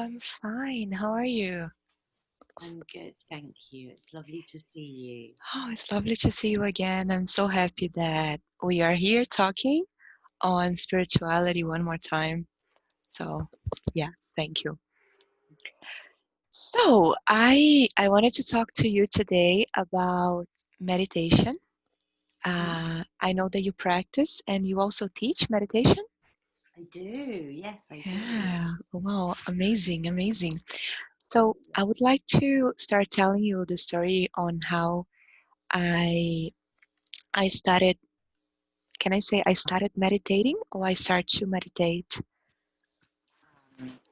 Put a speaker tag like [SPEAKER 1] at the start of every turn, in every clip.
[SPEAKER 1] I'm fine. How are you?
[SPEAKER 2] I'm good, thank you. It's lovely to see you.
[SPEAKER 1] Oh, it's lovely to see you again. I'm so happy that we are here talking on spirituality one more time. So, yes, thank you. So, I wanted to talk to you today about meditation.
[SPEAKER 2] Hmm?
[SPEAKER 1] I know that you practice and you also teach meditation.
[SPEAKER 2] I do, yes, I do.
[SPEAKER 1] Yeah. Wow, amazing, amazing. So, I would like to start telling you the story on how I I started. Can I say I started meditating or I start to meditate?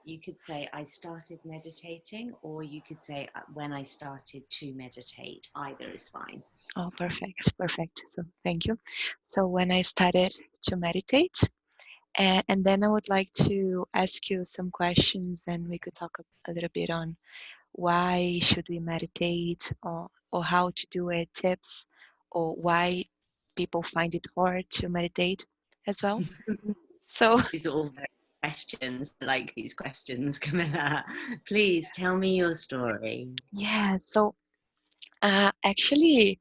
[SPEAKER 2] You could say I started meditating, or you could say when I started to meditate. Either is fine.
[SPEAKER 1] Oh, perfect, perfect. So thank you. So when I started to meditate, and then I would like to ask you some questions, and we could talk a little bit on why should we meditate, or how to do it, tips, or why people find it hard to meditate as well. So
[SPEAKER 2] These are all very questions. I like these questions, Camilla. Please tell me your story.
[SPEAKER 1] yeah, so actually.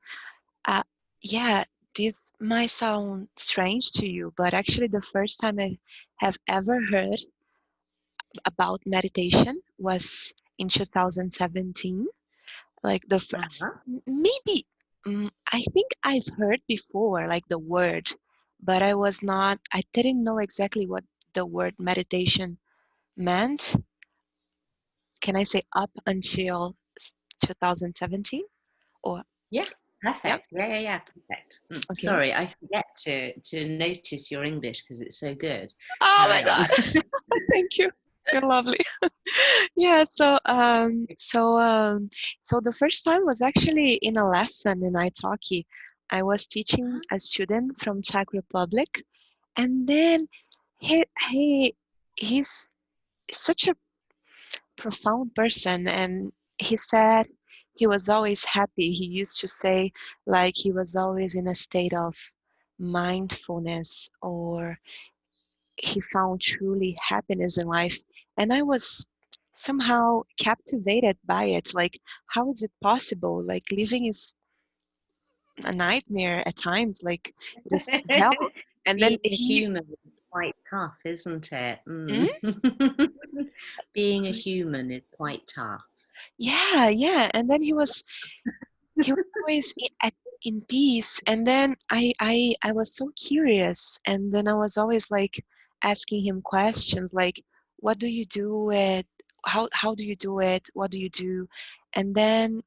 [SPEAKER 1] Uh, yeah, this might sound strange to you, but actually, the first time I have ever heard about meditation was in 2017. Like
[SPEAKER 2] Uh-huh.
[SPEAKER 1] maybe I think I've heard before, like the word, but I didn't know exactly what the word meditation meant. Can I say up until 2017? Or,
[SPEAKER 2] Yeah,
[SPEAKER 1] yeah,
[SPEAKER 2] perfect. Yeah, perfect.
[SPEAKER 1] okay.
[SPEAKER 2] Sorry, I forget to notice your English because it's so good.
[SPEAKER 1] Oh my
[SPEAKER 2] Carry on.
[SPEAKER 1] God. Thank you. You're lovely. Yeah, so the first time was actually in a lesson in Italki. I was teaching a student from Czech Republic, and then he's such a profound person, and he said he was always happy. He used to say like he was always in a state of mindfulness, or he found truly happiness in life. And I was somehow captivated by it. Like, how is it possible? Like, living is a nightmare at times. Like, it is hell. And then
[SPEAKER 2] Being a human is quite tough, isn't it?
[SPEAKER 1] mm,
[SPEAKER 2] Being a human is quite tough.
[SPEAKER 1] yeah, yeah. And then he was always in peace. And then I was so curious. And then I was always like asking him questions like, what do you do it? How do you do it? What do you do? And then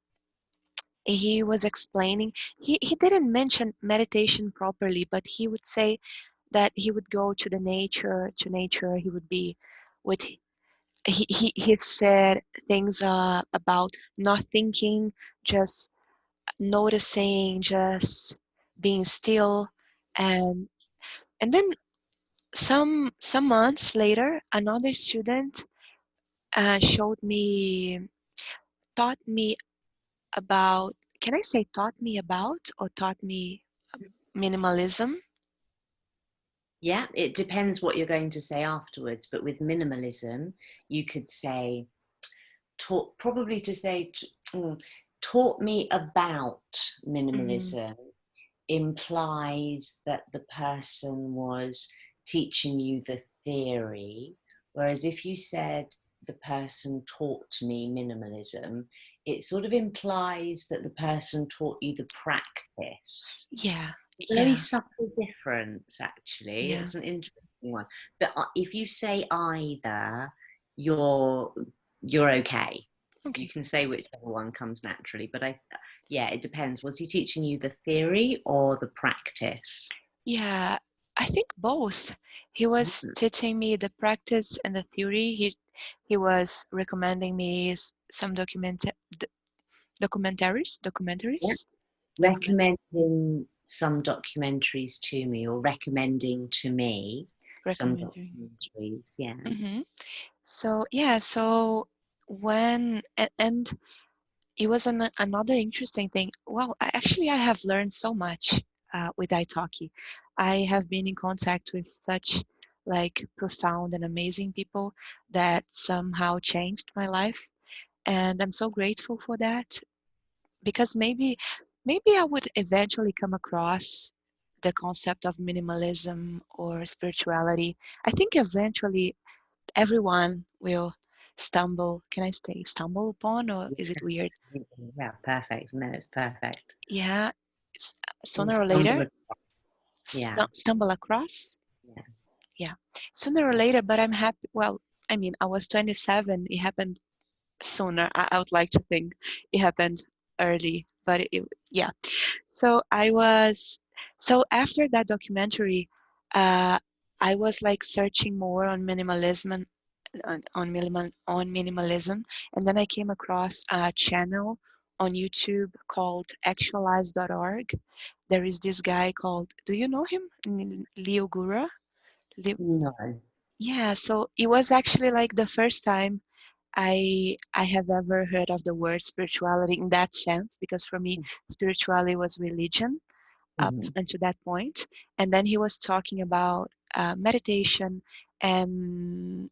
[SPEAKER 1] he was explaining, he didn't mention meditation properly, but he would say that he would go to nature, he would be with he said things about not thinking, just noticing, just being still. And and then some months later, another student showed me taught me about, can I say taught me about, or taught me minimalism?
[SPEAKER 2] Yeah, it depends what you're going to say afterwards. But with minimalism, you could say, taught, probably to say, taught me about
[SPEAKER 1] Mm-hmm.
[SPEAKER 2] minimalism implies that the person was teaching you the theory. Whereas if you said the person taught me minimalism, it sort of implies that the person taught you the practice.
[SPEAKER 1] Yeah,
[SPEAKER 2] Very
[SPEAKER 1] yeah,
[SPEAKER 2] subtle difference, actually.
[SPEAKER 1] yeah.
[SPEAKER 2] It's an interesting one. But if you say either, you're you're okay. You
[SPEAKER 1] Okay.
[SPEAKER 2] can say whichever one comes naturally. But yeah, it depends. Was he teaching you the theory or the practice?
[SPEAKER 1] Yeah, I think both. He was
[SPEAKER 2] Mm.
[SPEAKER 1] teaching me the practice and the theory. He was recommending me some
[SPEAKER 2] Yeah,
[SPEAKER 1] documentaries, document
[SPEAKER 2] recommending some documentaries to me, or recommending to me some
[SPEAKER 1] recommending.
[SPEAKER 2] documentaries. Yeah.
[SPEAKER 1] Mm-hmm. So yeah, so and it was another interesting thing. Well, actually, I have learned so much with Italki. I have been in contact with such like profound and amazing people that somehow changed my life. And I'm so grateful for that, because maybe I would eventually come across the concept of minimalism or spirituality. I think eventually everyone will stumble. Can I say stumble upon, or is it weird?
[SPEAKER 2] Absolutely. Yeah, perfect. No, it's perfect.
[SPEAKER 1] Yeah,
[SPEAKER 2] Or
[SPEAKER 1] sooner or
[SPEAKER 2] stumble
[SPEAKER 1] later,
[SPEAKER 2] across. Yeah.
[SPEAKER 1] stumble across.
[SPEAKER 2] Yeah.
[SPEAKER 1] Yeah, sooner or
[SPEAKER 2] Yeah.
[SPEAKER 1] later. But I'm happy. Well, I mean, I was 27. It happened sooner. I would like to think it happened early, but yeah. So so after that documentary, uh, I was like searching more on minimalism and on minimalism, and then I came across a channel on YouTube called actualize.org. There is this guy called, do you know him? Leo Gura?
[SPEAKER 2] No.
[SPEAKER 1] Yeah, so it was actually like the first time I have ever heard of the word spirituality in that sense, because for me spirituality was religion up
[SPEAKER 2] Mm-hmm.
[SPEAKER 1] until that point. And then he was talking about meditation and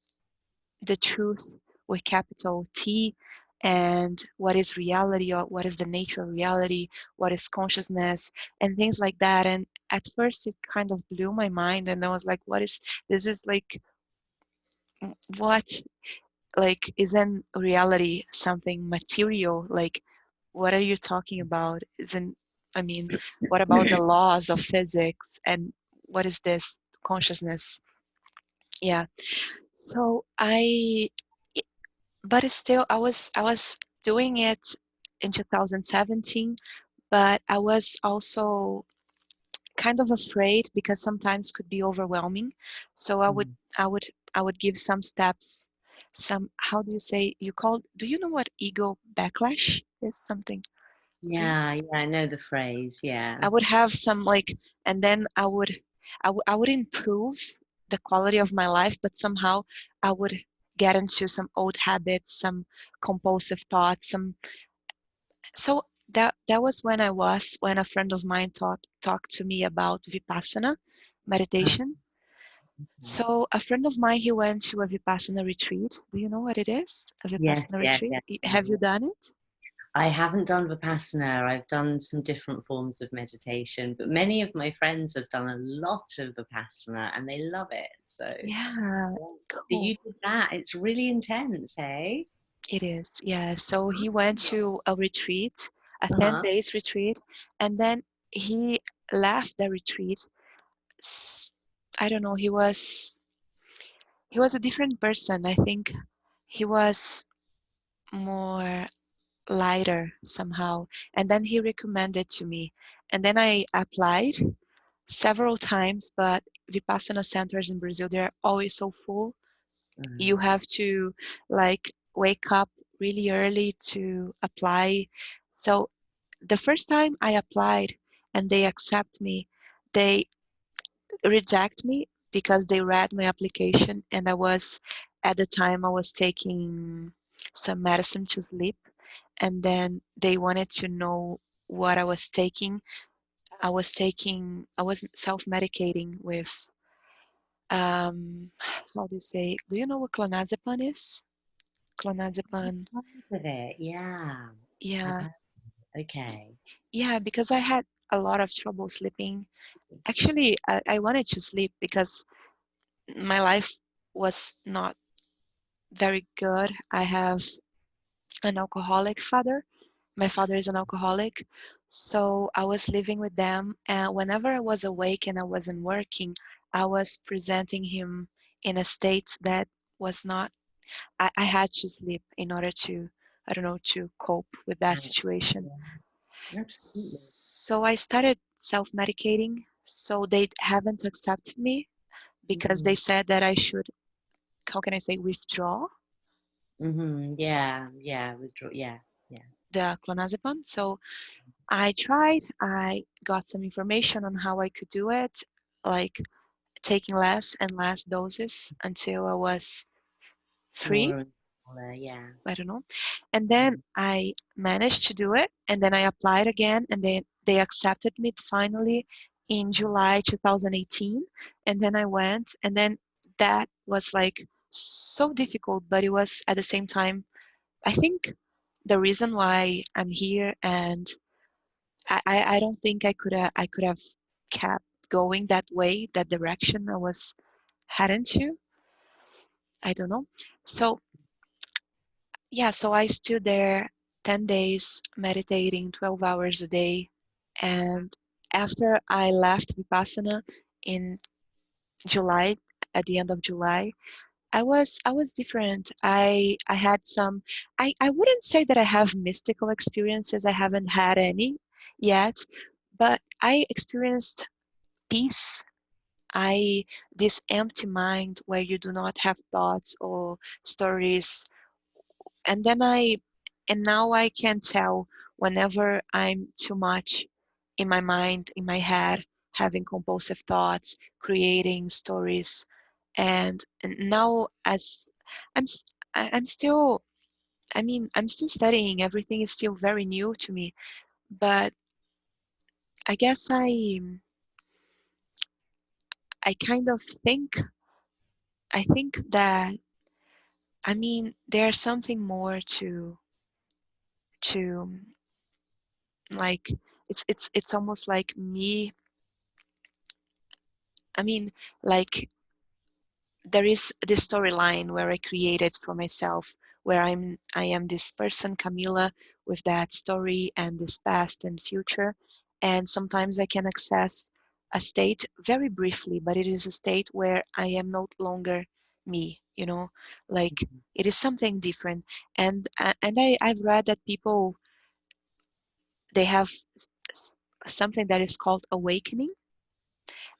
[SPEAKER 1] the truth with capital T, and what is reality, or what is the nature of reality, what is consciousness, and things like that. And at first it kind of blew my mind, and I was like, what is this? Is like, what, like, isn't reality something material? Like, what are you talking about? Isn't, I mean, what about the laws of physics, and what is this consciousness? Yeah. So but still I was doing it in 2017, but I was also kind of afraid, because sometimes could be overwhelming. So I would I would give some steps, some, how do you say, do you know what ego backlash is? Something, do you,
[SPEAKER 2] Yeah, yeah, I know the phrase. Yeah.
[SPEAKER 1] I would have some, like, and then I would improve the quality of my life, but somehow I would get into some old habits, some compulsive thoughts, some. So that was when a friend of mine talked to me about Vipassana
[SPEAKER 2] Uh,
[SPEAKER 1] meditation.
[SPEAKER 2] okay.
[SPEAKER 1] So a friend of mine, he went to a Vipassana retreat. Do you know what it is? A
[SPEAKER 2] Yes,
[SPEAKER 1] Vipassana
[SPEAKER 2] yes,
[SPEAKER 1] retreat?
[SPEAKER 2] yes.
[SPEAKER 1] Have you done it?
[SPEAKER 2] I haven't done Vipassana. I've done some different forms of meditation, but many of my friends have done a lot of Vipassana and they love it. So,
[SPEAKER 1] Yeah,
[SPEAKER 2] yeah. So
[SPEAKER 1] cool.
[SPEAKER 2] you did that. It's really intense, eh?
[SPEAKER 1] It is. Yeah. So he went to a retreat, a 10
[SPEAKER 2] Uh-huh.
[SPEAKER 1] days retreat, and then he left the retreat. I don't know, he was a different person. I think he was more lighter somehow. And then he recommended to me. And then I applied several times, but Vipassana centers in Brazil, they're always so full. You have to like wake up really early to apply. So the first time I applied and they accept me, they reject me because they read my application, and I was, at the time I was taking some medicine to sleep, and then they wanted to know what I was taking. I was self-medicating with, how do you say, do you know what clonazepam is? Clonazepam.
[SPEAKER 2] Part of it, yeah. I've
[SPEAKER 1] Yeah,
[SPEAKER 2] had, okay.
[SPEAKER 1] yeah, because I had a lot of trouble sleeping. Actually, I wanted to sleep because my life was not very good. I have an alcoholic father. My father is an alcoholic. So I was living with them. And whenever I was awake and I wasn't working, I was presenting him in a state that was not, I had to sleep in order to, I don't know, to cope with that
[SPEAKER 2] Right.
[SPEAKER 1] situation.
[SPEAKER 2] Yeah, absolutely.
[SPEAKER 1] So I started self medicating. So they haven't accepted me because
[SPEAKER 2] Mm-hmm.
[SPEAKER 1] they said that I should, how can I say, withdraw
[SPEAKER 2] Mm-hmm. Yeah, yeah, withdraw. Yeah, yeah.
[SPEAKER 1] the clonazepam. So I tried, I got some information on how I could do it, like taking less and less doses until I was free.
[SPEAKER 2] Smaller and smaller. Yeah.
[SPEAKER 1] I don't know. And then I managed to do it, and then I applied again, and then they accepted me finally in July 2018. And then I went, and then that was like so difficult, but it was at the same time, I think, the reason why I'm here. And I don't think I could have kept going that way, that direction I was heading to. I don't know. So yeah, so I stood there 10 days meditating 12 hours a day. And after I left Vipassana in July, at the end of July, I was different. I had some, I wouldn't say that I have mystical experiences. I haven't had any yet, but I experienced peace. I This empty mind where you do not have thoughts or stories. And then and now I can tell whenever I'm too much in my mind, in my head, having compulsive thoughts, creating stories. And now, as I'm s- I'm still, I mean, I'm still studying. Everything is still very new to me, but I guess I kind of think that, I mean, there's something more to like, it's almost like me. I mean, like, there is this storyline where I created for myself, where I am this person, Camila, with that story and this past and future. And sometimes I can access a state very briefly, but it is a state where I am no longer me, like, it is something different. I've read that people, they have s- something that is called awakening,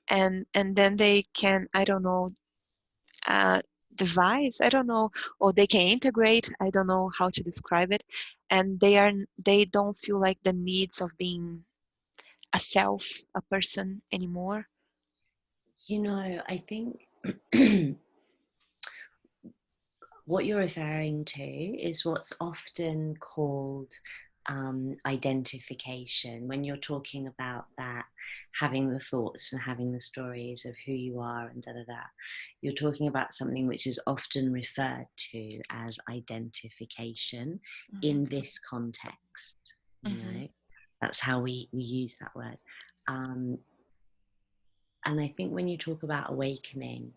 [SPEAKER 1] and then they can, I don't know, uh, device, I don't know, or they can integrate, I don't know how to describe it, and they don't feel like the needs of being a self, a person anymore.
[SPEAKER 2] I think what you're referring to is what's often called identification. When you're talking about that, having the thoughts and having the stories of who you are and da da da, you're talking about something which is often referred to as identification
[SPEAKER 1] Mm-hmm.
[SPEAKER 2] in this context.
[SPEAKER 1] Mm-hmm.
[SPEAKER 2] That's how we use that word. Um, and I think when you talk about awakening,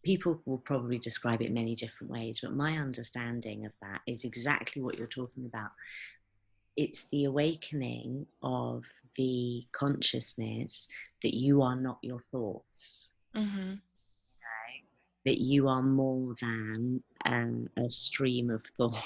[SPEAKER 2] people will probably describe it many different ways, but my understanding of that is exactly what you're talking about. It's the awakening of the consciousness that you are not your thoughts,
[SPEAKER 1] Mm-hmm.
[SPEAKER 2] that you are more than a stream of thoughts,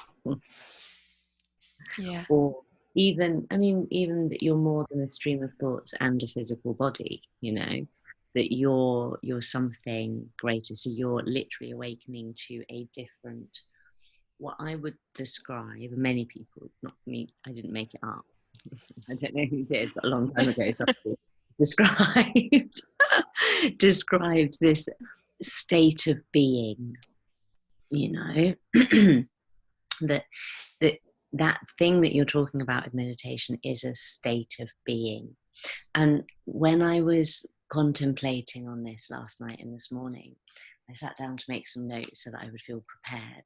[SPEAKER 1] Yeah.
[SPEAKER 2] or even, I mean, even that you're more than a stream of thoughts and a physical body, that you're something greater. So you're literally awakening to a different, what I would describe, many people, not me, I didn't make it up. I don't know who did, but a long time ago, somebody described described this state of being, you know, that that that thing that you're talking about with meditation is a state of being. And when I was contemplating on this last night and this morning, I sat down to make some notes so that I would feel prepared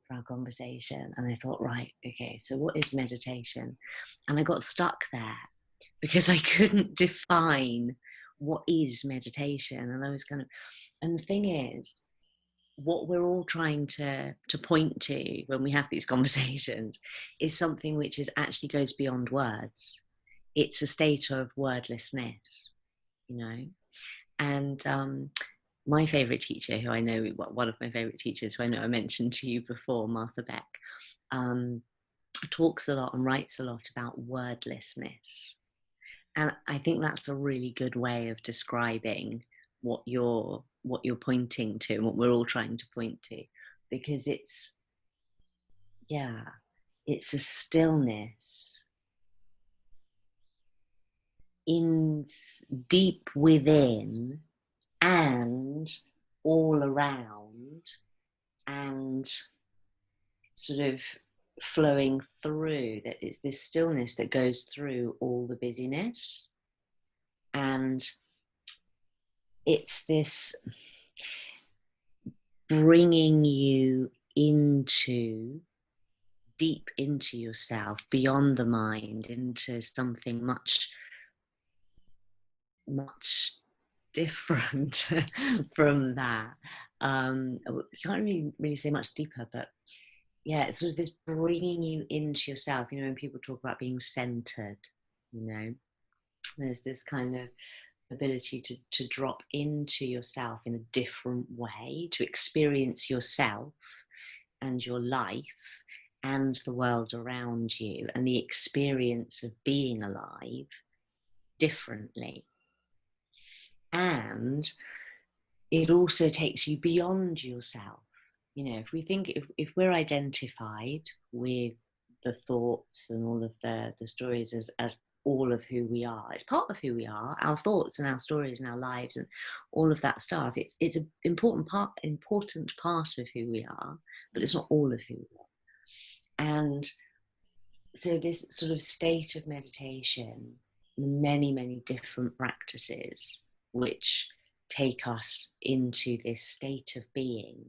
[SPEAKER 2] for our conversation. And I thought, right, okay, so what is meditation? And I got stuck there because I couldn't define what is meditation. And I was and the thing is, what we're all trying to point to when we have these conversations is something which is actually goes beyond words. It's a state of wordlessness, you know. And my favorite teacher, who I know, one of my favorite teachers, who I know I mentioned to you before, Martha Beck, um, talks a lot and writes a lot about wordlessness. And I think that's a really good way of describing what you're pointing to and what we're all trying to point to, because yeah, it's a stillness in deep within and all around, and sort of flowing through, that it's this stillness that goes through all the busyness. And it's this, bringing you into deep into yourself, beyond the mind, into something much, much different from that. You can't really say much deeper, but yeah, it's sort of this bringing you into yourself. You know, when people talk about being centered, you know, there's this kind of ability to drop into yourself in a different way, to experience yourself and your life and the world around you and the experience of being alive differently. And it also takes you beyond yourself. You know, if we think, if we're identified with the thoughts and all of the stories as all of who we are, it's part of who we are, our thoughts and our stories and our lives and all of that stuff. It's an important part of who we are, but it's not all of who we are. And so this sort of state of meditation, many different practices which take us into this state of being,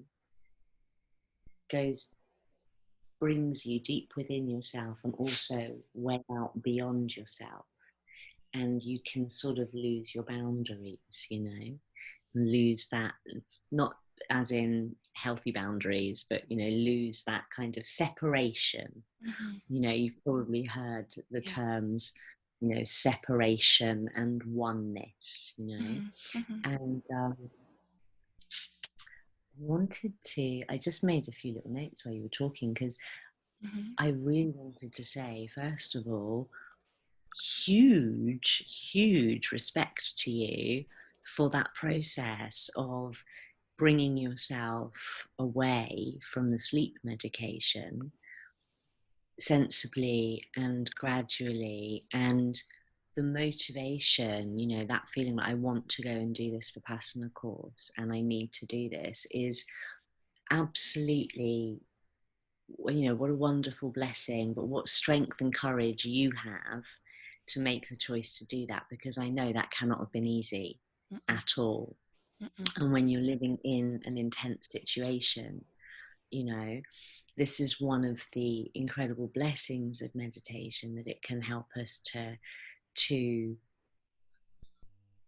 [SPEAKER 2] brings you deep within yourself and also way out beyond yourself. And you can sort of lose your boundaries, you know, and lose that, not as in healthy boundaries, but, you know, lose that kind of separation. You know, you've probably heard the terms, you know, separation and oneness, you know. And I just made a few little notes while you were talking, because I really wanted to say, first of all, huge respect to you for that process of bringing yourself away from the sleep medication sensibly and gradually, and the motivation, you know, that feeling that I want to go and do this Vipassana course and I need to do this, is absolutely, you know, what a wonderful blessing, but what strength and courage you have to make the choice to do that, because I know that cannot have been easy at all. And when you're living in an intense situation, you know, this is one of the incredible blessings of meditation, that it can help us to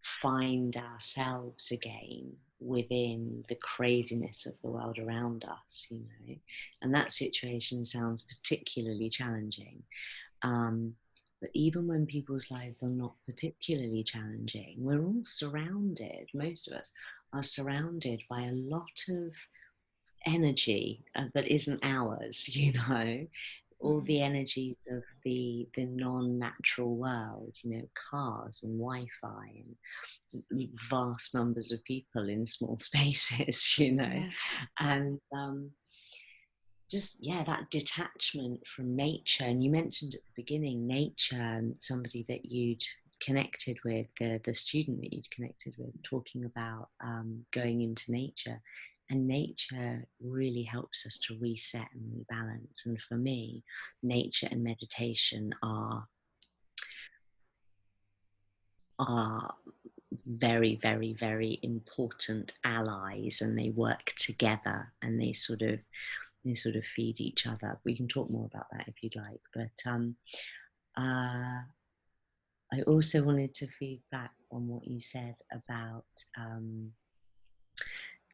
[SPEAKER 2] find ourselves again within the craziness of the world around us, you know. And that situation sounds particularly challenging. But even when people's lives are not particularly challenging, we're all surrounded, most of us are surrounded by a lot of energy that isn't ours, you know, all the energies of the non-natural world, you know, cars and Wi-Fi and vast numbers of people in small spaces, you know. And just, yeah, that detachment from nature. And you mentioned at the beginning nature, and somebody that you'd connected with, the student that you'd connected with, talking about going into nature. And nature really helps us to reset and rebalance. And for me, nature and meditation are very important allies, and they work together, and they sort of feed each other. We can talk more about that if you'd like. But I also wanted to feedback on what you said about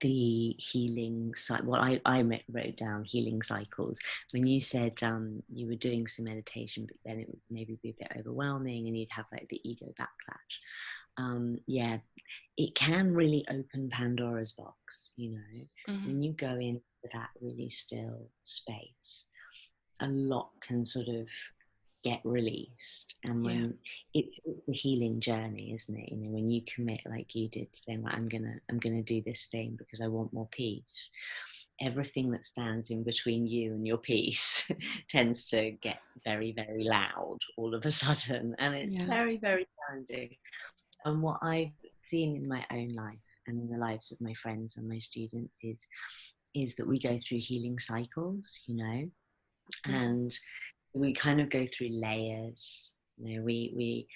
[SPEAKER 2] the healing cycle. Well, I wrote down healing cycles. When you said you were doing some meditation, but then it would maybe be a bit overwhelming and you'd have like the ego backlash. Yeah, it can really open Pandora's box, you know. When you go into that really still space, a lot can sort of get released. And when it's a healing journey, isn't it? You know, when you commit like you did, saying, well, I'm gonna do this thing because I want more peace, everything that stands in between you and your peace tends to get very loud all of a sudden, and it's very challenging. And what I've seen in my own life and in the lives of my friends and my students is that we go through healing cycles, you know. And we kind of go through layers. You know, we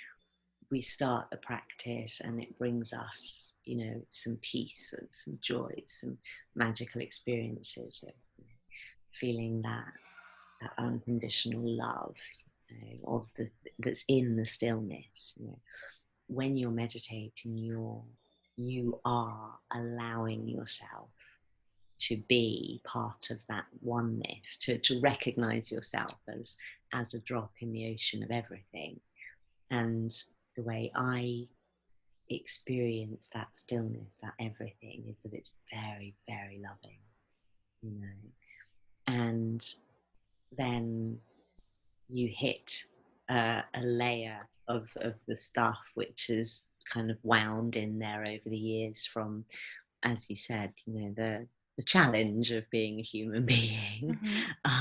[SPEAKER 2] start a practice and it brings us, you know, some peace and some joy, some magical experiences of feeling that unconditional love, you know, of the that's in the stillness. You know, when you're meditating, you are allowing yourself to be part of that oneness, to recognize yourself as a drop in the ocean of everything. And the way I experience that stillness, that everything, is that it's very, very loving, you know. And then you hit a layer of the stuff which is kind of wound in there over the years from, as you said, you know, the challenge of being a human being.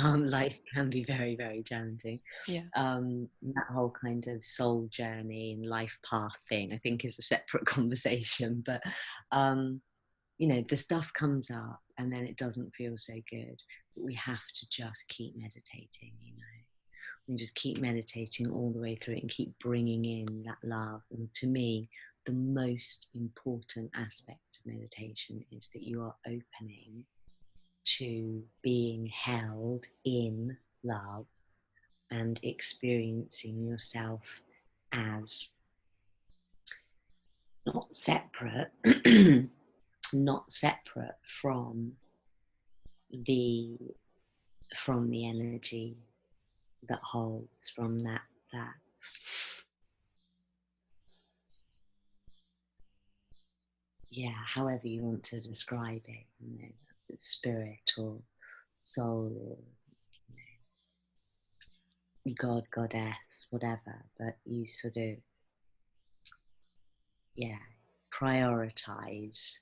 [SPEAKER 2] Life can be very, very challenging.
[SPEAKER 1] Yeah.
[SPEAKER 2] That whole kind of soul journey and life path thing, I think, is a separate conversation. But you know, the stuff comes up and then it doesn't feel so good. But we have to just keep meditating, you know. And just keep meditating all the way through it and keep bringing in that love. And to me, the most important aspect of meditation is that you are opening to being held in love and experiencing yourself as not separate, not separate the from the energy that holds, from that yeah, however you want to describe it, you know, spirit or soul or, you know, god, goddess, whatever. But you sort of, yeah, prioritize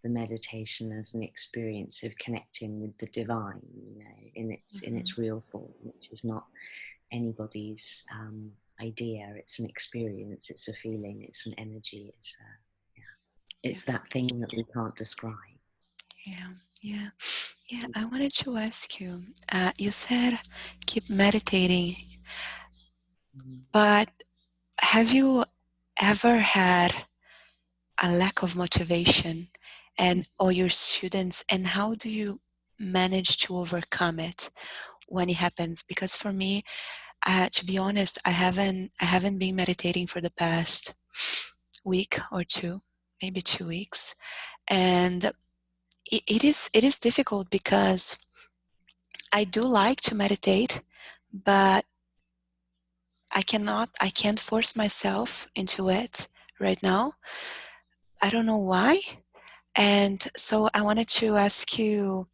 [SPEAKER 2] the meditation as an experience of connecting with the divine, you know, in its real form, which is not anybody's idea. It's an experience, it's a feeling, it's an energy, it's
[SPEAKER 1] Yeah.
[SPEAKER 2] that thing that we can't describe.
[SPEAKER 1] Yeah. Yeah. Yeah. I wanted to ask you. You said keep meditating,
[SPEAKER 2] Mm.
[SPEAKER 1] but have you ever had a lack of motivation and all your students, and how do you manage to overcome it when it happens? Because for me, to be honest, I haven't been meditating for the past week or two, maybe 2 weeks, and it is difficult because I do like to meditate, but I can't force myself into it right now. I don't know why. And so I wanted to ask you,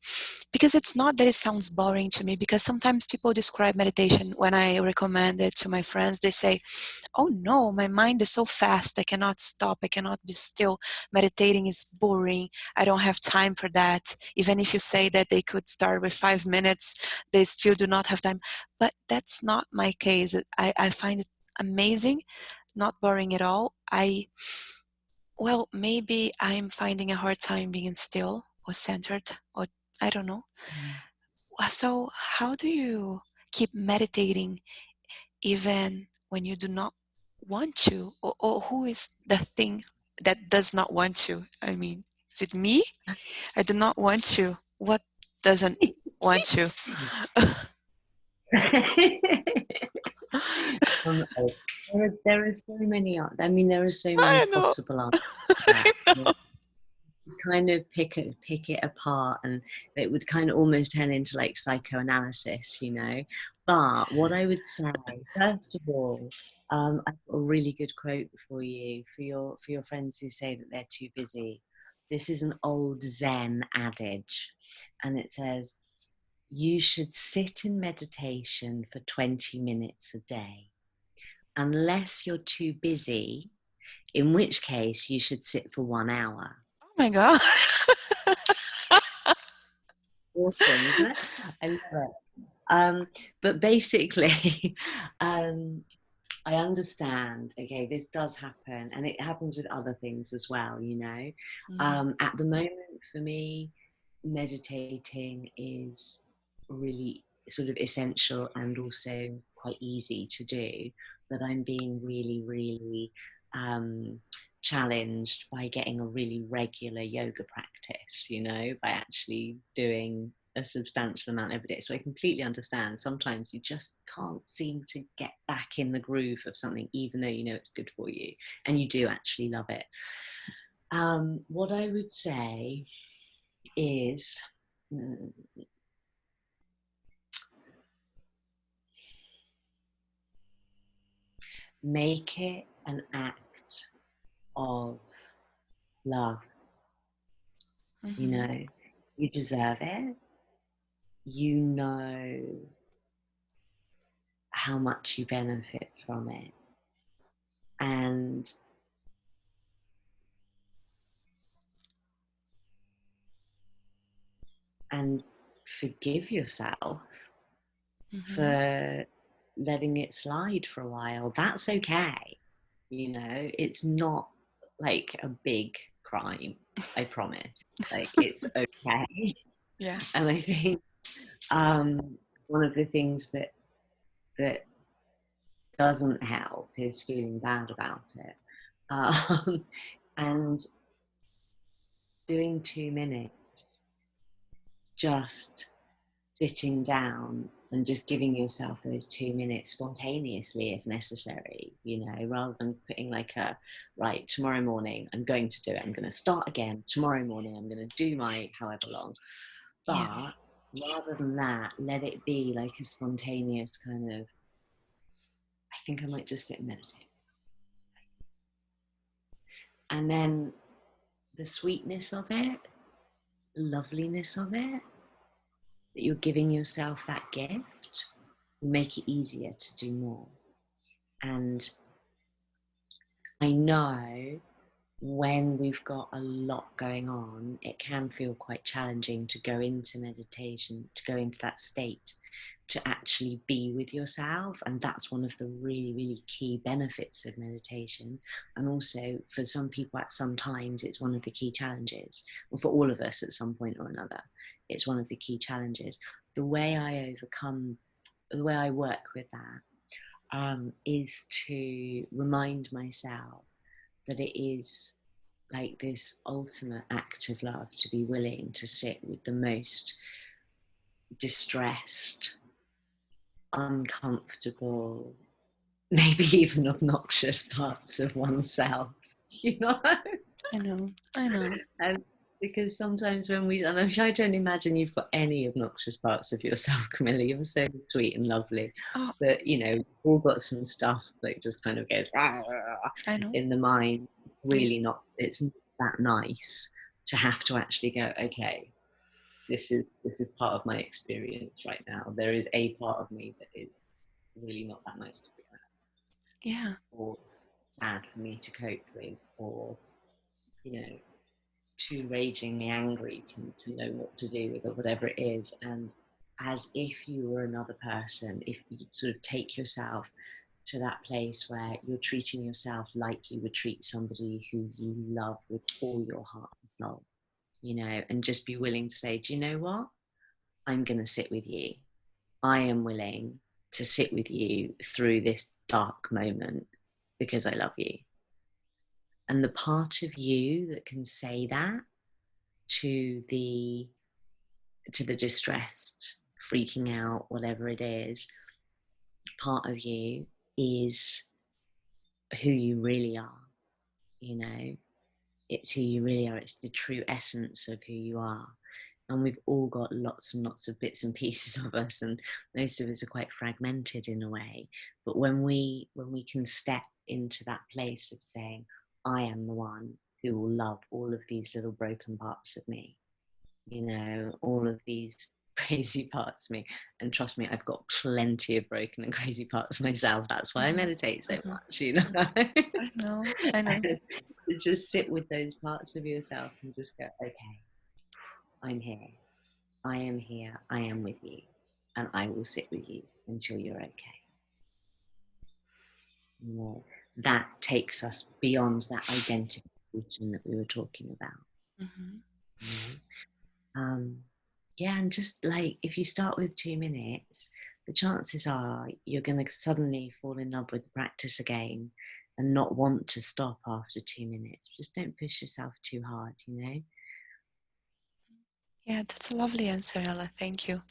[SPEAKER 1] because it's not that it sounds boring to me, because sometimes people describe meditation when I recommend it to my friends, they say, oh no, my mind is so fast, I cannot stop, I cannot be still. Meditating is boring, I don't have time for that. Even if you say that they could start with 5 minutes, they still do not have time. But that's not my case. I find it amazing, not boring at all. Well, maybe I'm finding a hard time being still or centered, or I don't know. So, how do you keep meditating even when you do not want to? Or who is the thing that does not want to? I mean, is it me? I do not want to. What doesn't want to?
[SPEAKER 2] There are so many. I mean, there are so many
[SPEAKER 1] I know.
[SPEAKER 2] possible answers to that.
[SPEAKER 1] I
[SPEAKER 2] You
[SPEAKER 1] know.
[SPEAKER 2] kind of pick it apart, and it would kind of almost turn into like psychoanalysis, you know. But what I would say, first of all, I've got a really good quote for you, for your friends who say that they're too busy. This is an old Zen adage, and it says, you should sit in meditation for 20 minutes a day, unless you're too busy, in which case you should sit for 1 hour.
[SPEAKER 1] Oh my God.
[SPEAKER 2] Awesome, isn't it? I love it. But basically, I understand, okay, this does happen, and it happens with other things as well, you know.
[SPEAKER 1] Mhm.
[SPEAKER 2] At the moment, for me, meditating is really sort of essential and also quite easy to do, but I'm being really, really um, challenged by getting a really regular yoga practice, you know, by actually doing a substantial amount every day. So I completely understand. Sometimes you just can't seem to get back in the groove of something, even though you know it's good for you and you do actually love it. What I would say is make it an act of love. You know, you deserve it. You know how much you benefit from it. And forgive yourself for letting it slide for a while. That's okay. You know, it's not like a big crime, I promise. Like, it's okay.
[SPEAKER 1] Yeah.
[SPEAKER 2] And I think one of the things that doesn't help is feeling bad about it. And doing 2 minutes, just sitting down and just giving yourself those 2 minutes spontaneously if necessary, you know, rather than putting like a, right, tomorrow morning I'm going to do it, I'm going to start again, tomorrow morning I'm going to do my however long. But rather than that, let it be like a spontaneous kind of, I think I might just sit and meditate. And then the sweetness of it, the loveliness of it, that you're giving yourself that gift, will make it easier to do more. And I know when we've got a lot going on, it can feel quite challenging to go into meditation, to go into that state, to actually be with yourself. And that's one of the really, really key benefits of meditation. And also for some people at some times, it's one of the key challenges, or for all of us at some point or another, it's one of the key challenges. The way I work with that is to remind myself that it is like this ultimate act of love to be willing to sit with the most distressed, uncomfortable, maybe even obnoxious parts of oneself, you know?
[SPEAKER 1] I know.
[SPEAKER 2] And because sometimes when and I don't imagine you've got any obnoxious parts of yourself, Camilla. You're so sweet and lovely.
[SPEAKER 1] Oh,
[SPEAKER 2] But, you know, we've all got some stuff that just kind of goes
[SPEAKER 1] I know.
[SPEAKER 2] in the mind. It's
[SPEAKER 1] Yeah.
[SPEAKER 2] really not, it's not that nice to have to actually go, okay, this is part of my experience right now. There is a part of me that is really not that nice to be around,
[SPEAKER 1] Yeah.
[SPEAKER 2] or sad for me to cope with, or, you know, too ragingly angry to know what to do with, or whatever it is. And as if you were another person, if you sort of take yourself to that place where you're treating yourself like you would treat somebody who you love with all your heart and soul, you know, and just be willing to say, do you know what? I'm going to sit with you. I am willing to sit with you through this dark moment because I love you. And the part of you that can say that to the distressed, freaking out, whatever it is, part of you is who you really are. You know, it's who you really are. It's the true essence of who you are. And we've all got lots and lots of bits and pieces of us, and most of us are quite fragmented in a way. But when we can step into that place of saying, I am the one who will love all of these little broken parts of me, you know, all of these crazy parts of me. And trust me, I've got plenty of broken and crazy parts myself. That's why I meditate so much, you know.
[SPEAKER 1] I know. I know.
[SPEAKER 2] To just sit with those parts of yourself and just go, okay, I'm here. I am here. I am with you. And I will sit with you until you're okay. You know, that takes us beyond that identification that we were talking about.
[SPEAKER 1] Mm-hmm.
[SPEAKER 2] You know? Yeah, and just like if you start with 2 minutes, the chances are you're going to suddenly fall in love with the practice again, and not want to stop after 2 minutes. Just don't push yourself too hard, you know?
[SPEAKER 1] Yeah, that's a lovely answer, Ella. Thank you.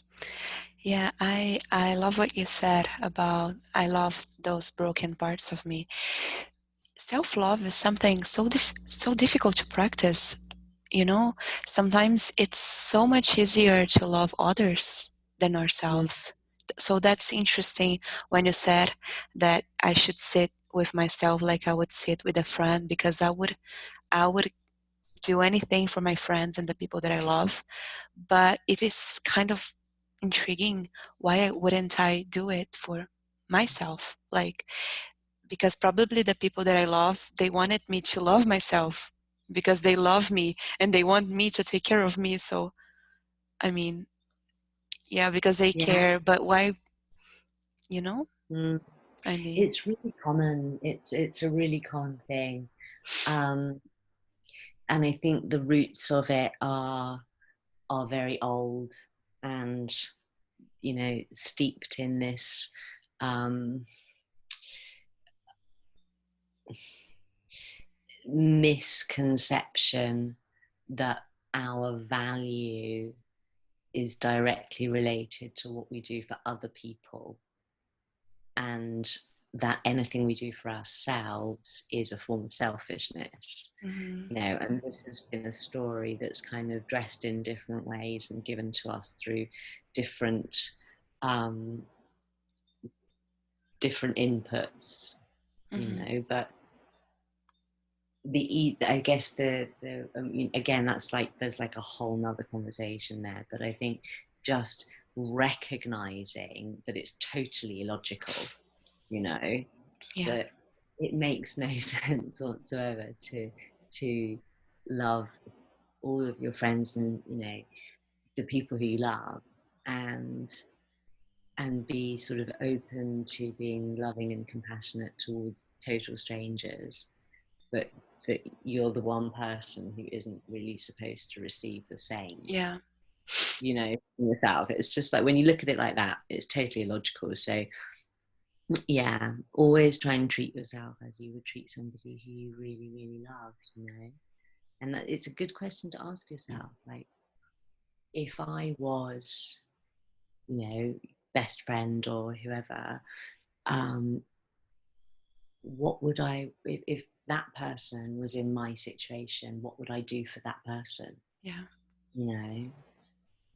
[SPEAKER 1] Yeah, I love what you said about I love those broken parts of me. Self-love is something so difficult to practice. You know, sometimes it's so much easier to love others than
[SPEAKER 2] Mm.
[SPEAKER 1] ourselves. So that's interesting when you said that I should sit with myself like I would sit with a friend, because I would do anything for my friends and the people that I love. But it is kind of intriguing, why wouldn't I do it for myself? Like, because probably the people that I love, they wanted me to love myself because they love me and they want me to take care of me. So, I mean, yeah, because they
[SPEAKER 2] Yeah.
[SPEAKER 1] care, but why, you know?
[SPEAKER 2] Mm.
[SPEAKER 1] I mean,
[SPEAKER 2] It's really common. It's a really common thing. Um, and I think the roots of it are very old and, you know, steeped in this um, misconception that our value is directly related to what we do for other people, and that anything we do for ourselves is a form of selfishness.
[SPEAKER 1] mm-hmm,
[SPEAKER 2] You know, and this has been a story that's kind of dressed in different ways and given to us through different um, different inputs, you
[SPEAKER 1] mm-hmm,
[SPEAKER 2] know. But I guess the I mean, again, that's like there's like a whole nother conversation there. But I think just recognizing that it's totally illogical, you know,
[SPEAKER 1] yeah,
[SPEAKER 2] that it makes no sense whatsoever to love all of your friends and, you know, the people who you love, and be sort of open to being loving and compassionate towards total strangers, but that you're the one person who isn't really supposed to receive the same,
[SPEAKER 1] yeah,
[SPEAKER 2] you know, yourself. It's just like when you look at it like that, it's totally illogical. So yeah, always try and treat yourself as you would treat somebody who you really, really love, you know. And it's a good question to ask yourself. Like, if I was, you know, best friend or whoever, um, what would if that person was in my situation, what would I do for that person?
[SPEAKER 1] yeah,
[SPEAKER 2] You know,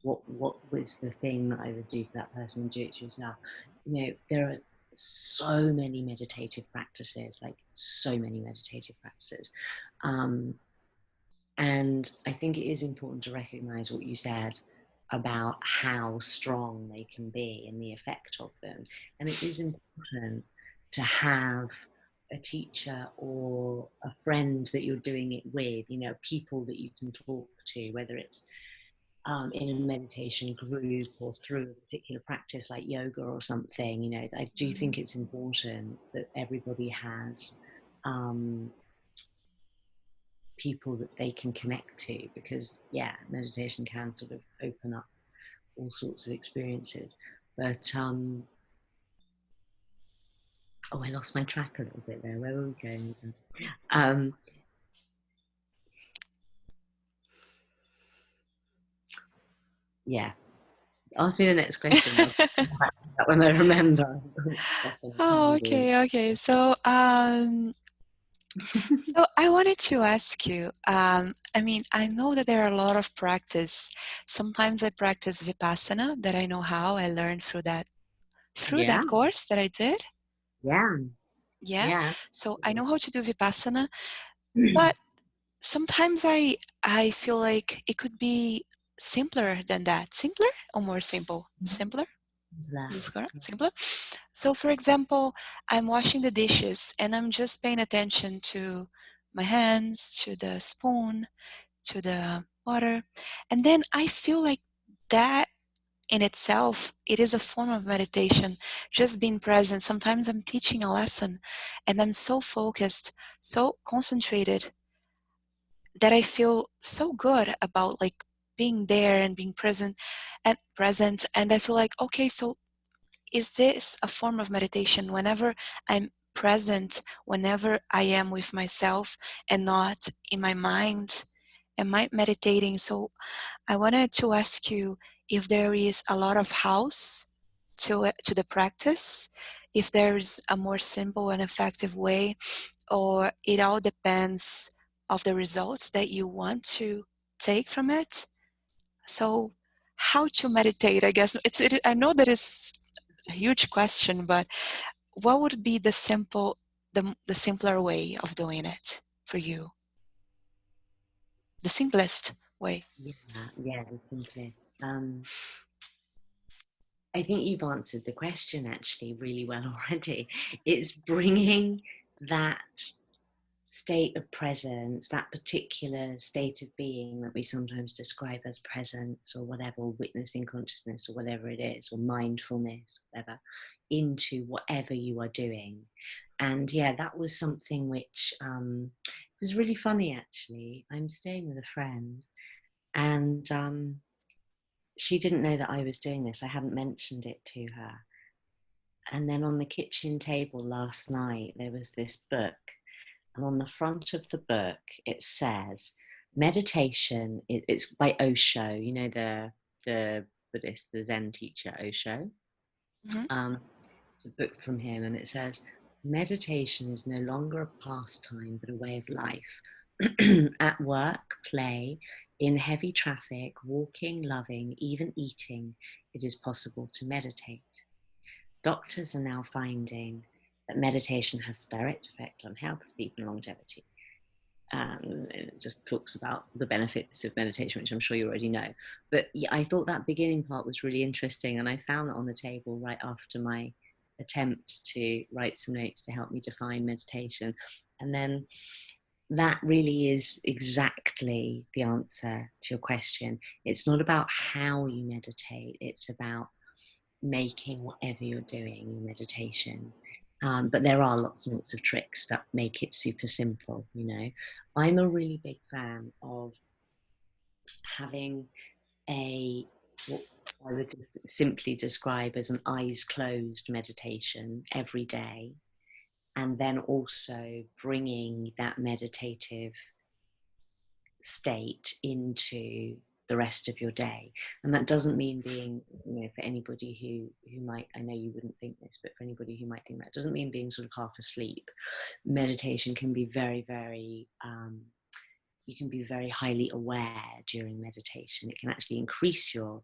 [SPEAKER 2] what was the thing that I would do for that person? Do it to yourself. You know, there are so many meditative practices, like so many meditative practices. Um, And I think it is important to recognize what you said about how strong they can be and the effect of them. And it is important to have a teacher or a friend that you're doing it with, you know, people that you can talk to, whether it's in a meditation group or through a particular practice like yoga or something. You know, I do
[SPEAKER 1] mm-hmm,
[SPEAKER 2] think it's important that everybody has um, people that they can connect to, because yeah, meditation can sort of open up all sorts of experiences. But oh, I lost my track a little bit there. Where were we going with that? um yeah, ask me the next question. I'll come back to that when I remember.
[SPEAKER 1] Oh, okay, okay. So I wanted to ask you, I mean, I know that there are a lot of practice. Sometimes I practice Vipassana, that I know how. I learned through
[SPEAKER 2] Yeah,
[SPEAKER 1] that course that I did.
[SPEAKER 2] yeah,
[SPEAKER 1] Yeah.
[SPEAKER 2] yeah.
[SPEAKER 1] So I know how to do Vipassana, but sometimes I feel like it could be simpler than that. Simpler or more simple? Simpler? Is this correct? Simpler? So for example, I'm washing the dishes and I'm just paying attention to my hands, to the spoon, to the water. And then I feel like that in itself, it is a form of meditation, just being present. Sometimes I'm teaching a lesson and I'm so focused, so concentrated, that I feel so good about like being there and being present. And I feel like, okay, so is this a form of meditation? Whenever I'm present whenever I am with myself and not in my mind. Am I meditating? So I wanted to ask you if there is a lot of house to the practice, if there's a more simple and effective way, or it all depends of the results that you want to take from it. So how to meditate, I guess I know that it's a huge question, but what would be the simpler way of doing it for you? The simplest way.
[SPEAKER 2] Yeah, the simplest. I think you've answered the question actually really well already. It's bringing that state of presence, that particular state of being that we sometimes describe as presence or whatever, or witnessing consciousness or whatever it is, or mindfulness, whatever, into whatever you are doing. And yeah, that was something which was really funny actually. I'm staying with a friend, and she didn't know that I was doing this. I hadn't mentioned it to her. And then on the kitchen table last night, there was this book. And on the front of the book, it says, meditation, it's by Osho, you know, the Buddhist, the Zen teacher, Osho.
[SPEAKER 1] Mm-hmm.
[SPEAKER 2] It's a book from him, and it says, meditation is no longer a pastime, but a way of life. At work, play, in heavy traffic, walking, loving, even eating, it is possible to meditate. Doctors are now finding that meditation has a direct effect on health, sleep, and longevity. It just talks about the benefits of meditation, which I'm sure you already know. But yeah, I thought that beginning part was really interesting, and I found that on the table right after my attempt to write some notes to help me define meditation. And then that really is exactly the answer to your question. It's not about how you meditate, it's about making whatever you're doing your meditation. But there are lots and lots of tricks that make it super simple, you know. I'm a really big fan of having what I would simply describe as an eyes closed meditation every day, and then also bringing that meditative state into the rest of your day. And that doesn't mean being, you know, for anybody who might, I know you wouldn't think this, but for anybody who might think that, doesn't mean being sort of half asleep. Meditation can be very, very you can be very highly aware during meditation. It can actually increase your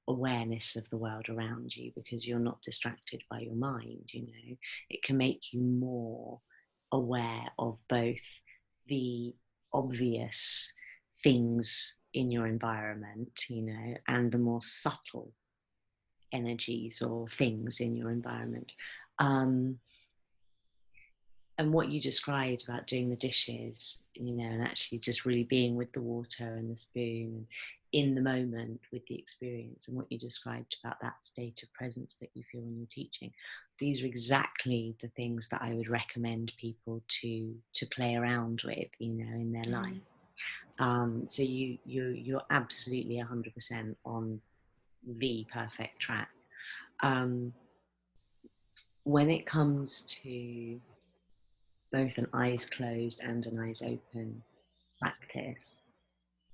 [SPEAKER 2] awareness of the world around you because you're not distracted by your mind, you know. It can make you more aware of both the obvious things in your environment, you know, and the more subtle energies or things in your environment. And what you described about doing the dishes, you know, and actually just really being with the water and the spoon, in the moment with the experience, and what you described about that state of presence that you feel when you're teaching, these are exactly the things that I would recommend people to play around with, you know, in their life. So you're absolutely 100% on the perfect track. When it comes to both an eyes closed and an eyes open practice,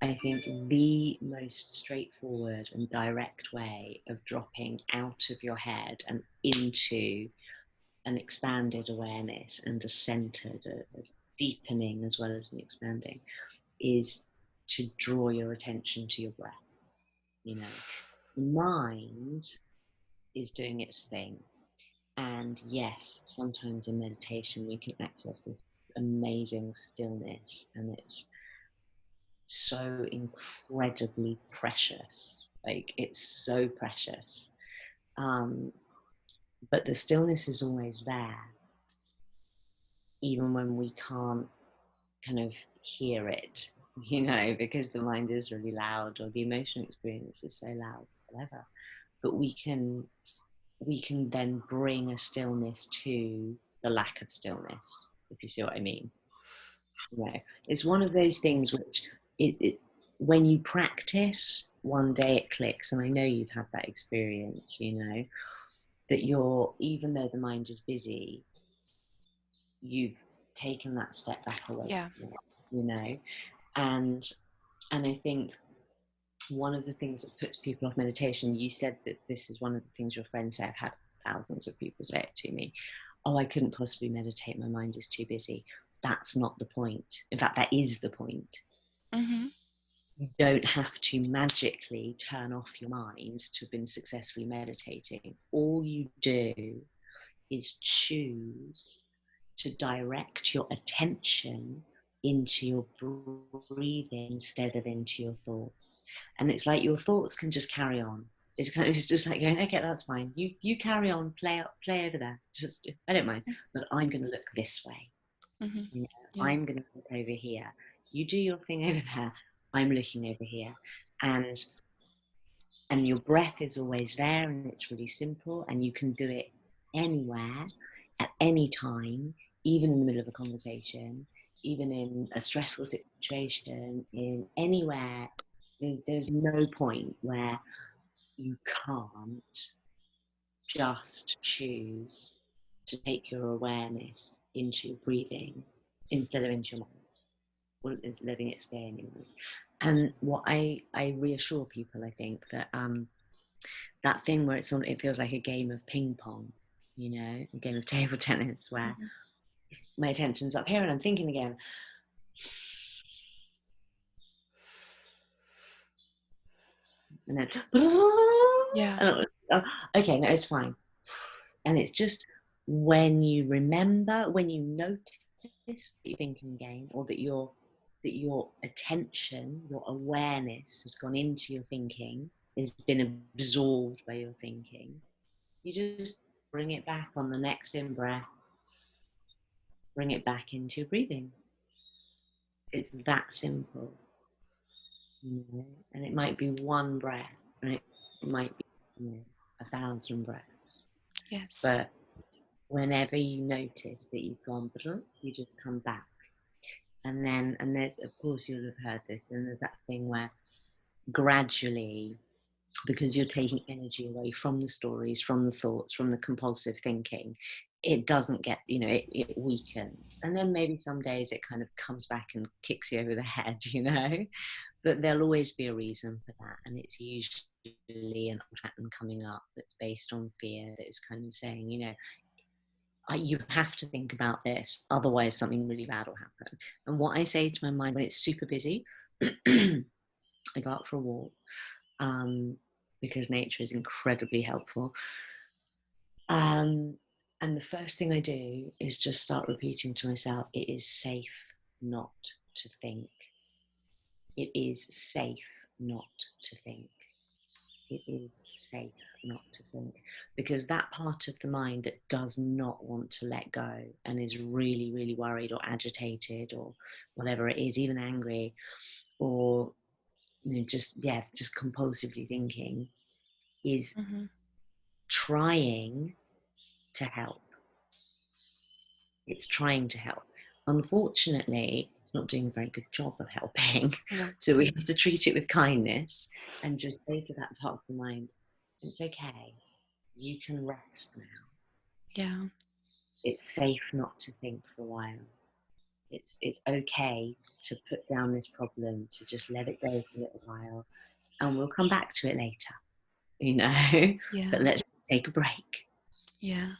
[SPEAKER 2] I think the most straightforward and direct way of dropping out of your head and into an expanded awareness and a centered, a deepening as well as an expanding, is to draw your attention to your breath. You know, the mind is doing its thing. And yes, sometimes in meditation we can access this amazing stillness, and it's so incredibly precious. Like, it's so precious. Um, but the stillness is always there, even when we can't kind of hear it, you know, because the mind is really loud or the emotional experience is so loud, whatever. But we can then bring a stillness to the lack of stillness, if you see what I mean. You know, it's one of those things which when you practice, one day it clicks, and I know you've had that experience, you know, that you're, even though the mind is busy, you've taken that step back away
[SPEAKER 1] Yeah.
[SPEAKER 2] from it, you know. And I think one of the things that puts people off meditation, you said that this is one of the things your friends say. I've had thousands of people say it to me. Oh, I couldn't possibly meditate. My mind is too busy. That's not the point. In fact, that is the point.
[SPEAKER 1] Mm-hmm.
[SPEAKER 2] You don't have to magically turn off your mind to have been successfully meditating. All you do is choose to direct your attention into your breathing instead of into your thoughts. And it's like your thoughts can just carry on. It's just like going, okay, that's fine. You carry on, play over there. Just I don't mind, but I'm going to look this way.
[SPEAKER 1] Mm-hmm.
[SPEAKER 2] You know,
[SPEAKER 1] Yeah.
[SPEAKER 2] I'm going to look over here. You do your thing over there. I'm looking over here, and your breath is always there, and it's really simple, and you can do it anywhere, at any time, even in the middle of a conversation, even in a stressful situation, in anywhere. There's no point where you can't just choose to take your awareness into your breathing instead of into your mind, or is letting it stay in your mind. And what I reassure people, I think that that thing where it feels like a game of ping pong, you know, a game of table tennis where
[SPEAKER 1] Mm-hmm.
[SPEAKER 2] my attention's up here and I'm thinking again. And then,
[SPEAKER 1] Yeah.
[SPEAKER 2] okay, no, it's fine. And it's just when you remember, when you notice that you're thinking again, or that your attention, your awareness has gone into your thinking, has been absorbed by your thinking, you just bring it back on the next in breath, bring it back into your breathing. It's that simple, you know? And it might be one breath, and it might be, you know, 1,000 breaths.
[SPEAKER 1] Yes.
[SPEAKER 2] But whenever you notice that you've gone, you just come back. And there's, of course, you'll have heard this, and there's that thing where gradually, because you're taking energy away from the stories, from the thoughts, from the compulsive thinking, it doesn't get, you know, it weakens. And then maybe some days it kind of comes back and kicks you over the head, you know, but there'll always be a reason for that. And it's usually an old pattern coming up that's based on fear, that is kind of saying, you know, you have to think about this, otherwise something really bad will happen. And what I say to my mind when it's super busy, I go out for a walk, because nature is incredibly helpful. And the first thing I do is just start repeating to myself, it is safe not to think. It is safe not to think. It is safe not to think. Because that part of the mind that does not want to let go and is really, really worried or agitated or whatever it is, even angry, or, you know, just compulsively thinking, is
[SPEAKER 1] Mm-hmm.
[SPEAKER 2] trying to help. It's trying to help. Unfortunately, it's not doing a very good job of helping.
[SPEAKER 1] No.
[SPEAKER 2] So we have to treat it with kindness and just say to that part of the mind, it's okay. You can rest now.
[SPEAKER 1] Yeah.
[SPEAKER 2] It's safe not to think for a while. It's okay to put down this problem, to just let it go for a little while, and we'll come back to it later, you know. But
[SPEAKER 1] Yeah.
[SPEAKER 2] let's take a break.
[SPEAKER 1] Yeah.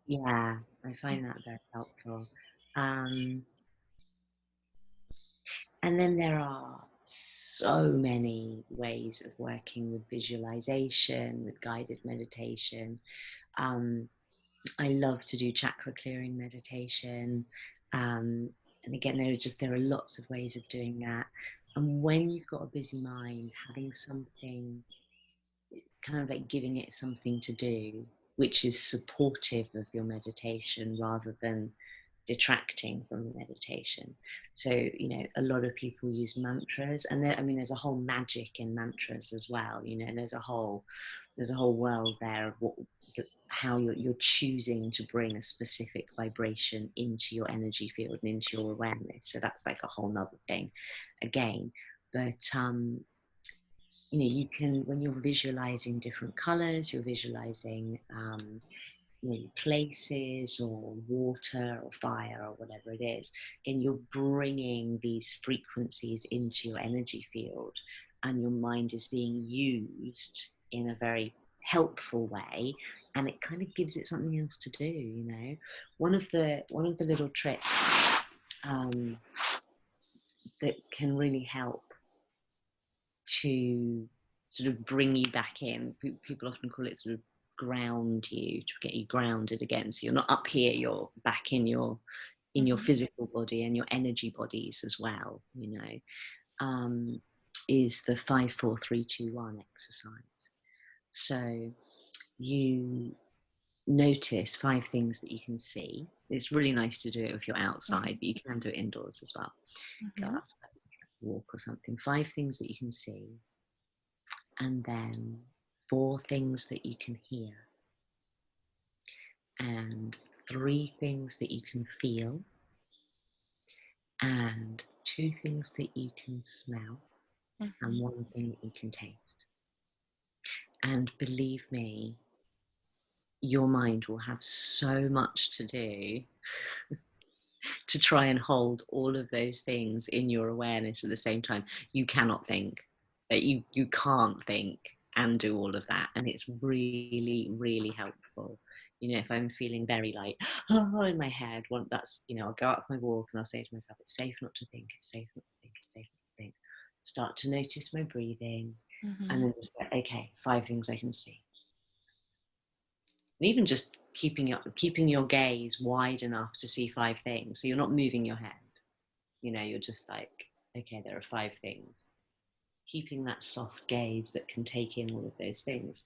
[SPEAKER 2] Yeah, I
[SPEAKER 1] Yeah.
[SPEAKER 2] find that very helpful. Um, and then there are so many ways of working with visualization, with guided meditation. Um, I love to do chakra clearing meditation. And again, there are lots of ways of doing that. And when you've got a busy mind, having something, it's kind of like giving it something to do, which is supportive of your meditation rather than detracting from the meditation. So, you know, a lot of people use mantras, and there's a whole magic in mantras as well. You know, there's a whole world there of how you're choosing to bring a specific vibration into your energy field and into your awareness. So that's like a whole nother thing again. But you know, you can, when you're visualizing different colors, you're visualizing places or water or fire or whatever it is, and you're bringing these frequencies into your energy field, and your mind is being used in a very helpful way, and it kind of gives it something else to do. One of the little tricks that can really help to sort of bring you back in. People often call it sort of ground you, to get you grounded again. So you're not up here, you're back in your physical body and your energy bodies as well, is the 5-4-3-2-1 exercise. So you notice 5 things that you can see. It's really nice to do it if you're outside, but you can do it indoors as well. Go outside, walk or something. 5 things that you can see, and then 4 things that you can hear, and 3 things that you can feel, and 2 things that you can smell, and 1 thing that you can taste. And believe me, your mind will have so much to do to try and hold all of those things in your awareness at the same time. You cannot think. You can't think and do all of that, and it's really, really helpful. If I'm feeling very like in my head, that's I'll go out for my walk and I'll say to myself, it's safe not to think, it's safe not to think, it's safe not to think. Start to notice my breathing, and then just go, okay, 5 things I can see. And even just keeping your gaze wide enough to see 5 things, so you're not moving your head. You're just like, okay, there are 5 things. Keeping that soft gaze that can take in all of those things.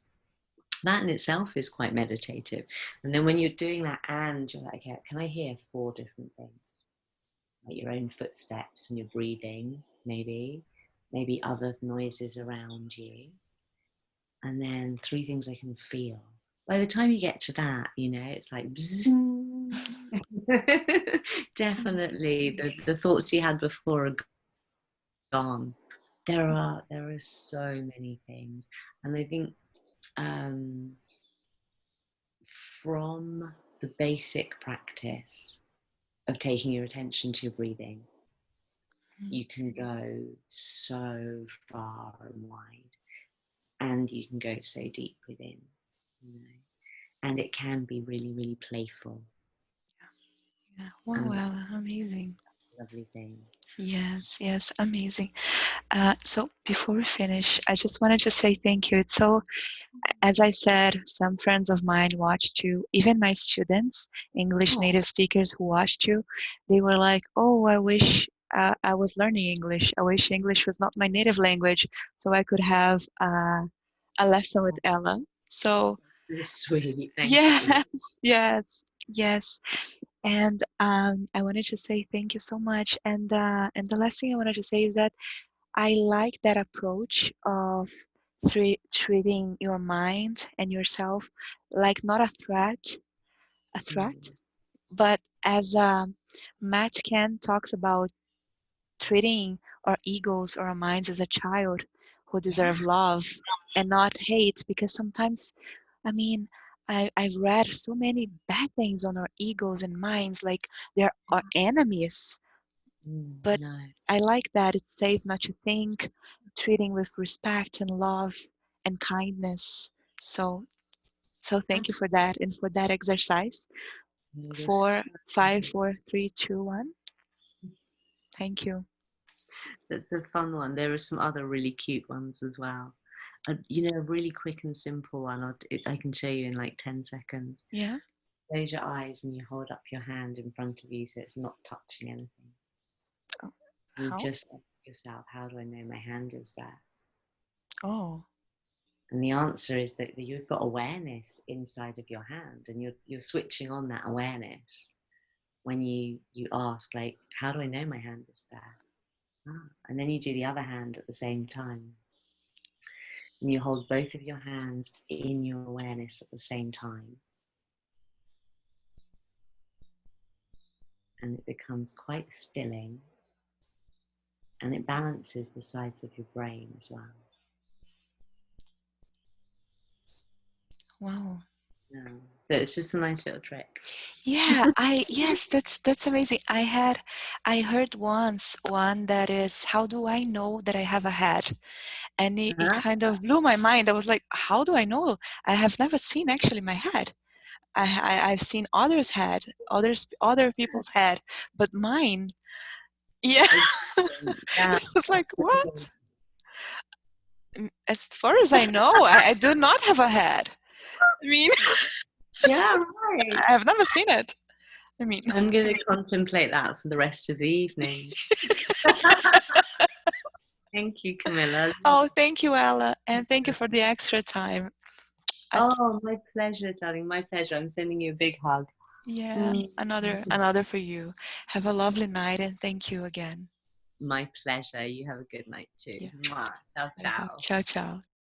[SPEAKER 2] That in itself is quite meditative. And then when you're doing that, and you're like, okay, can I hear 4 different things? Like your own footsteps and your breathing, maybe other noises around you. And then 3 things I can feel. By the time you get to that, it's like definitely the thoughts you had before are gone. There are so many things, and I think from the basic practice of taking your attention to your breathing, you can go so far and wide, and you can go so deep within, and it can be really, really playful.
[SPEAKER 1] Yeah. Wow, well, amazing.
[SPEAKER 2] Lovely thing.
[SPEAKER 1] Yes, amazing. So before we finish, I just wanted to say thank you. It's so, as I said, some friends of mine watched you, even my students, English native speakers who watched you, they were like, oh, I wish I was learning English. I wish English was not my native language, so I could have a lesson with Ella. So
[SPEAKER 2] Sweet, thank
[SPEAKER 1] yes,
[SPEAKER 2] you.
[SPEAKER 1] yes. And I wanted to say thank you so much. And the last thing I wanted to say is that I like that approach of treating your mind and yourself like not a threat, but as Matt Ken talks about treating our egos or our minds as a child who deserve love and not hate, because sometimes, I mean, I've read so many bad things on our egos and minds, like they're our enemies. But
[SPEAKER 2] No.
[SPEAKER 1] I like that it's safe not to think, treating with respect and love and kindness. So thank you for that and for that exercise.
[SPEAKER 2] You're
[SPEAKER 1] 4, 5, 4, 3, 2, 1. Thank you.
[SPEAKER 2] That's a fun one. There are some other really cute ones as well. A really quick and simple one. I can show you in like 10 seconds.
[SPEAKER 1] Yeah.
[SPEAKER 2] Close your eyes and you hold up your hand in front of you so it's not touching anything. You
[SPEAKER 1] How?
[SPEAKER 2] just ask yourself, how do I know my hand is there?
[SPEAKER 1] Oh.
[SPEAKER 2] And the answer is that you've got awareness inside of your hand, and you're switching on that awareness when you ask, like, how do I know my hand is there? And then you do the other hand at the same time. And you hold both of your hands in your awareness at the same time. And it becomes quite stilling. And it balances the sides of your brain as well.
[SPEAKER 1] Wow.
[SPEAKER 2] Yeah. So it's just a nice little trick.
[SPEAKER 1] Yeah, yes, that's amazing. I heard once one that is, how do I know that I have a head? And it
[SPEAKER 2] Huh?
[SPEAKER 1] kind of blew my mind. I was like, how do I know? I have never seen actually my head. I've seen others' head, other people's head, but mine, yeah.
[SPEAKER 2] It's yeah.
[SPEAKER 1] I was like, what? As far as I know, I do not have a head. I mean,
[SPEAKER 2] Yeah, right.
[SPEAKER 1] I have never seen it. I mean,
[SPEAKER 2] I'm going to contemplate that for the rest of the evening. Thank you, Camilla.
[SPEAKER 1] oh, thank you, Ella, and thank you for the extra time. I,
[SPEAKER 2] Oh, my pleasure, darling. My pleasure. I'm sending you a big hug.
[SPEAKER 1] yeah,
[SPEAKER 2] Mm.
[SPEAKER 1] another for you. Have a lovely night, and thank you again.
[SPEAKER 2] My pleasure. You have a good night too.
[SPEAKER 1] Yeah,
[SPEAKER 2] Mwah. Ciao,
[SPEAKER 1] bye bye.
[SPEAKER 2] ciao.
[SPEAKER 1] Ciao, ciao.